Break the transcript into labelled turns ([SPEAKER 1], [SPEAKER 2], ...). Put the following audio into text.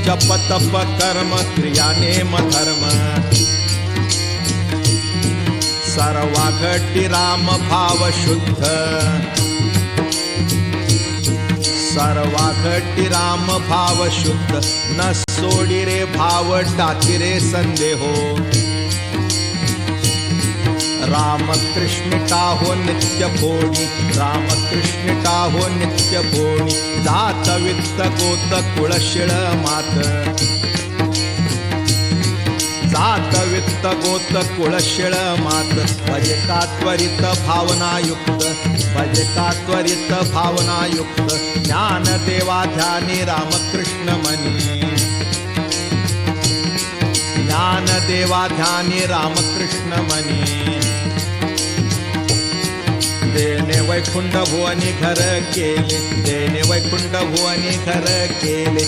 [SPEAKER 1] जप तप कर्म क्रिया नेम धर्म सर्वा घटी राम भाव शुद्ध सर्वा घटी राम भाव शुद्ध न सोडी रे भाव टाकी रे संदेहो राम कृष्ण टाहो नित्य भोणी राम कृष्ण टाहो नित्य भोणी जात वित्त गोत कुळशिळ मात जात वित्त गोत कुळशिळ मात भजे का त्वरित भावनायुक्त भजे का त्वरित भावनायुक्त ज्ञान देवा ध्यानी रामकृष्ण मनी ज्ञान देवा ध्यानी रामकृष्ण मनी देने वैकुंठ भुवनी घर केले देने वैकुंठ भुवनी घर केले